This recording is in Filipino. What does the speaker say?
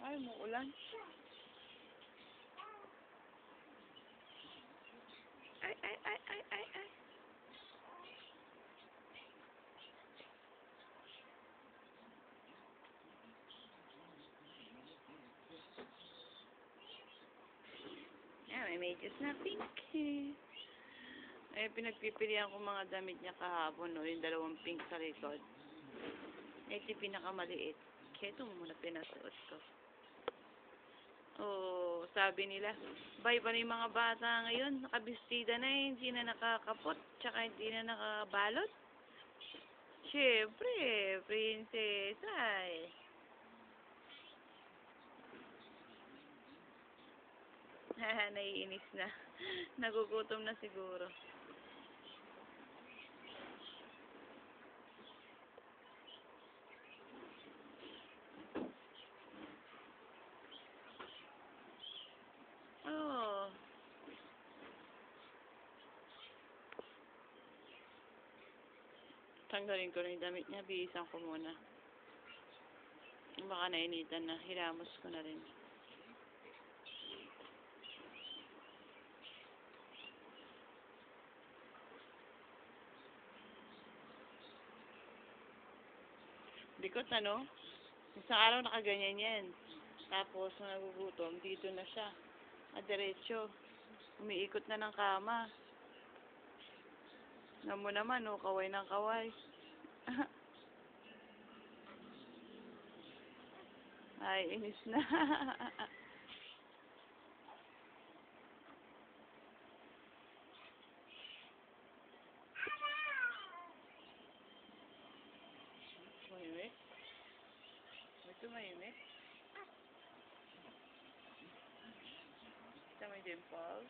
Ay, muulan. Ay, ay, ay, ay, ay, ay. May medyas na pink eh. Ay, pinagpipilian ko mga damit niya kahapon, no? Yung dalawang pink sa likod. Ito yung pinakamaliit. Kaya ito muna pinasuot ko. Oh, sabi nila, bay pa yung mga bata ngayon, nakabistida na eh, hindi na nakakapot, tsaka hindi na nakabalot. Siyempre, prinsesa eh. Naiinis na. Nagugutom na siguro. Oo. Tanggalin ko na yung damit niya. Bihisan ko muna. Baka nainitan na. Hiramos ko na rin. Likot ano? Isang araw nakaganyan yan. Tapos, nung nagugutom, dito na siya. Diretso. Umiikot na ng kama. Alam mo naman, oh, kaway ng kaway. Ay, inis na. Mayimik? Ito mayimik? Ito may dimples?